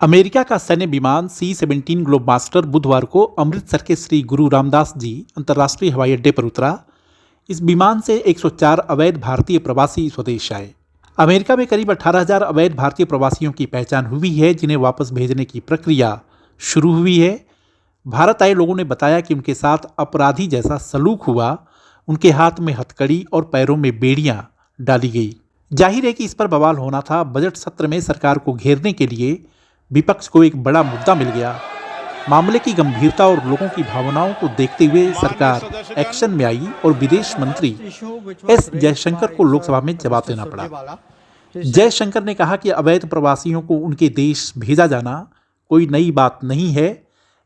America का सैन्य विमान C-17 ग्लोबमास्टर बुधवार को अमृतसर के श्री गुरु रामदास जी अंतर्राष्ट्रीय हवाई अड्डे पर उतरा। इस विमान से 104 अवैध भारतीय प्रवासी स्वदेश आए। अमेरिका में करीब 18,000 अवैध भारतीय प्रवासियों की पहचान हुई है, जिन्हें वापस भेजने की प्रक्रिया शुरू हुई है। भारत आए लोगों ने बताया कि उनके साथ अपराधी जैसा सलूक हुआ। उनके हाथ में हथकड़ी और पैरों में बेड़ियां डाली गई। जाहिर है कि इस पर बवाल होना था। बजट सत्र में सरकार को घेरने के लिए विपक्ष को एक बड़ा मुद्दा मिल गया। मामले की गंभीरता और लोगों की भावनाओं को देखते हुए सरकार एक्शन में आई और विदेश मंत्री एस जयशंकर को लोकसभा में जवाब देना पड़ा। जयशंकर ने कहा कि अवैध प्रवासियों को उनके देश भेजा जाना कोई नई बात नहीं है।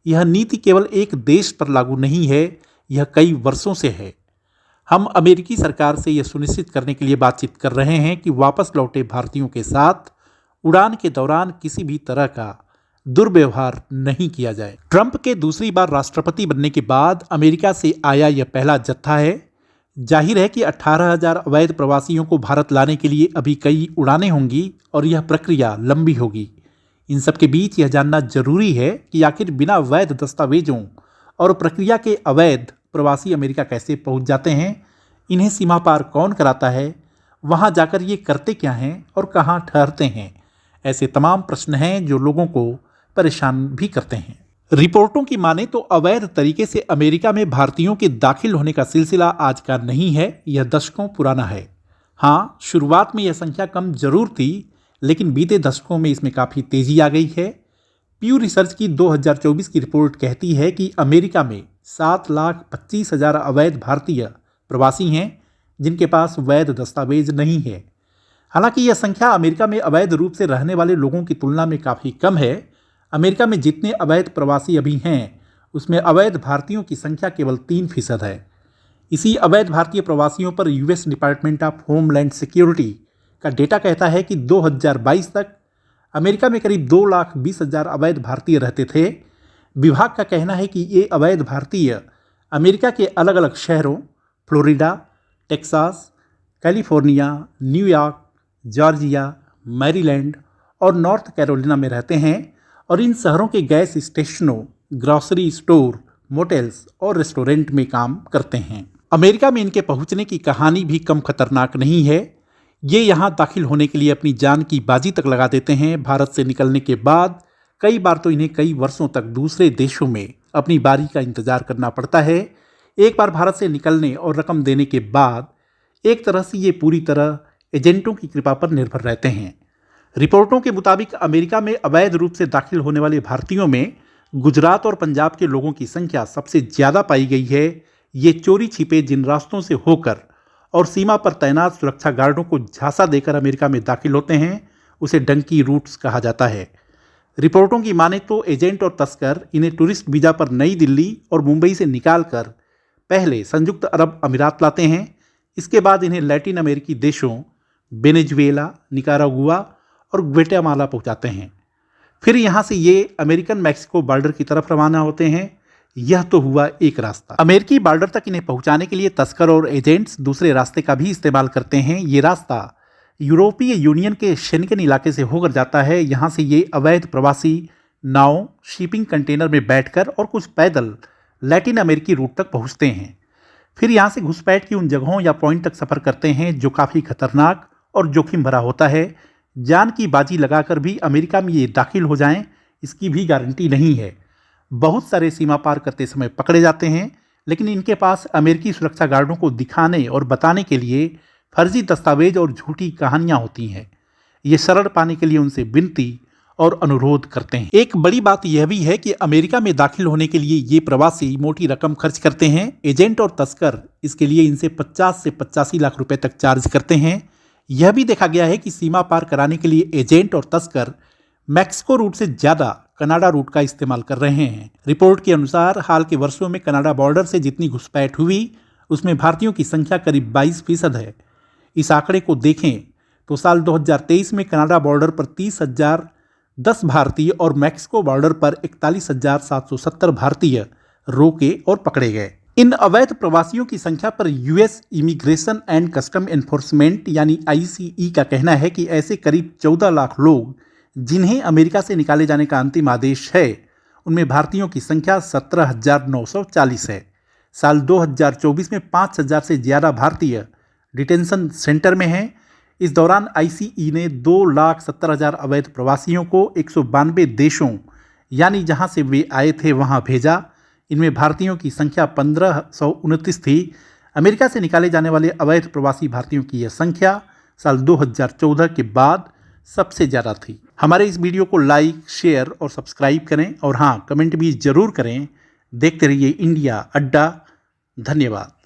यह नीति केवल एक देश पर लागू नहीं है, यह कई वर्षों से है। हम अमेरिकी सरकार से यह सुनिश्चित करने के लिए बातचीत कर रहे हैं कि वापस लौटे भारतीयों के साथ उड़ान के दौरान किसी भी तरह का दुर्व्यवहार नहीं किया जाए। ट्रंप के दूसरी बार राष्ट्रपति बनने के बाद अमेरिका से आया यह पहला जत्था है। जाहिर है कि 18,000 अवैध प्रवासियों को भारत लाने के लिए अभी कई उड़ानें होंगी और यह प्रक्रिया लंबी होगी। इन सब के बीच यह जानना जरूरी है कि आखिर बिना वैध दस्तावेजों और प्रक्रिया के अवैध प्रवासी अमेरिका कैसे पहुंच जाते हैं, इन्हें सीमा पार कौन कराता है, वहां जाकर ये करते क्या हैं और कहां ठहरते हैं। ऐसे तमाम प्रश्न हैं जो लोगों को परेशान भी करते हैं। रिपोर्टों की माने तो अवैध तरीके से अमेरिका में भारतीयों के दाखिल होने का सिलसिला आज का नहीं है, यह दशकों पुराना है। हाँ, शुरुआत में यह संख्या कम जरूर थी, लेकिन बीते दशकों में इसमें काफ़ी तेजी आ गई है। प्यू रिसर्च की 2024 की रिपोर्ट कहती है कि अमेरिका में 7,25,000 अवैध भारतीय प्रवासी हैं, जिनके पास वैध दस्तावेज नहीं है। हालांकि यह संख्या अमेरिका में अवैध रूप से रहने वाले लोगों की तुलना में काफ़ी कम है। अमेरिका में जितने अवैध प्रवासी अभी हैं, उसमें अवैध भारतीयों की संख्या केवल 3% है। इसी अवैध भारतीय प्रवासियों पर US department of homeland security का डेटा कहता है कि 2022 तक अमेरिका में करीब 2,20,000 अवैध भारतीय रहते थे। विभाग का कहना है कि ये अवैध भारतीय अमेरिका के अलग अलग शहरों Florida, Texas, California, New York, Georgia, Maryland और नॉर्थ कैरोलिना में रहते हैं और इन शहरों के गैस स्टेशनों, ग्रॉसरी स्टोर, मोटेल्स और रेस्टोरेंट में काम करते हैं। अमेरिका में इनके पहुंचने की कहानी भी कम खतरनाक नहीं है। ये यहाँ दाखिल होने के लिए अपनी जान की बाजी तक लगा देते हैं। भारत से निकलने के बाद कई बार तो इन्हें कई वर्षों तक दूसरे देशों में अपनी बारी का इंतजार करना पड़ता है। एक बार भारत से निकलने और रकम देने के बाद एक तरह से ये पूरी तरह एजेंटों की कृपा पर निर्भर रहते हैं। रिपोर्टों के मुताबिक अमेरिका में अवैध रूप से दाखिल होने वाले भारतीयों में गुजरात और पंजाब के लोगों की संख्या सबसे ज़्यादा पाई गई है। ये चोरी छिपे जिन रास्तों से होकर और सीमा पर तैनात सुरक्षा गार्डों को झांसा देकर अमेरिका में दाखिल होते हैं, उसे डंकी रूट्स कहा जाता है। रिपोर्टों की माने तो एजेंट और तस्कर इन्हें टूरिस्ट वीज़ा पर नई दिल्ली और मुंबई से निकाल कर पहले संयुक्त अरब अमीरात लाते हैं। इसके बाद इन्हें लैटिन अमेरिकी देशों वेनेजुएला, निकारागुआ और ग्वाटेमाला पहुंचाते हैं। फिर यहां से ये अमेरिकन मैक्सिको बॉर्डर की तरफ रवाना होते हैं। यह तो हुआ एक रास्ता। अमेरिकी बॉर्डर तक इन्हें पहुंचाने के लिए तस्कर और एजेंट्स दूसरे रास्ते का भी इस्तेमाल करते हैं। ये रास्ता यूरोपीय यूनियन के शेंगेन इलाके से होकर जाता है। यहाँ से ये अवैध प्रवासी नाव, शिपिंग कंटेनर में बैठकर और कुछ पैदल लैटिन अमेरिकी रूट तक पहुँचते हैं। फिर यहाँ से घुसपैठ की उन जगहों या पॉइंट तक सफ़र करते हैं जो काफ़ी खतरनाक और जोखिम भरा होता है। जान की बाजी लगाकर भी अमेरिका में ये दाखिल हो जाएं, इसकी भी गारंटी नहीं है। बहुत सारे सीमा पार करते समय पकड़े जाते हैं, लेकिन इनके पास अमेरिकी सुरक्षा गार्डों को दिखाने और बताने के लिए फर्जी दस्तावेज और झूठी कहानियां होती हैं। ये शरण पाने के लिए उनसे विनती और अनुरोध करते हैं। एक बड़ी बात यह भी है कि अमेरिका में दाखिल होने के लिए ये प्रवासी मोटी रकम खर्च करते हैं। एजेंट और तस्कर इसके लिए इनसे 50 से 85 लाख रुपए तक चार्ज करते हैं। यह भी देखा गया है कि सीमा पार कराने के लिए एजेंट और तस्कर मैक्सिको रूट से ज़्यादा कनाडा रूट का इस्तेमाल कर रहे हैं। रिपोर्ट के अनुसार हाल के वर्षों में कनाडा बॉर्डर से जितनी घुसपैठ हुई, उसमें भारतीयों की संख्या करीब 22% है। इस आंकड़े को देखें तो साल 2023 में कनाडा बॉर्डर पर 30,010 भारतीय और मैक्सिको बॉर्डर पर 41,770 भारतीय रोके और पकड़े गए। इन अवैध प्रवासियों की संख्या पर US immigration and custom enforcement यानी आईसीई का कहना है कि ऐसे करीब 14 लाख लोग जिन्हें अमेरिका से निकाले जाने का अंतिम आदेश है, उनमें भारतीयों की संख्या 17,940 है। साल 2024 में 5,000 से ज़्यादा भारतीय डिटेंशन सेंटर में हैं। इस दौरान आईसीई ने 2,70,000 अवैध प्रवासियों को 192 देशों यानी जहां से वे आए थे वहां भेजा। इनमें भारतीयों की संख्या 1,529 थी। अमेरिका से निकाले जाने वाले अवैध प्रवासी भारतीयों की यह संख्या साल 2014 के बाद सबसे ज़्यादा थी। हमारे इस वीडियो को लाइक, शेयर और सब्सक्राइब करें और हाँ, कमेंट भी ज़रूर करें। देखते रहिए इंडिया अड्डा। धन्यवाद।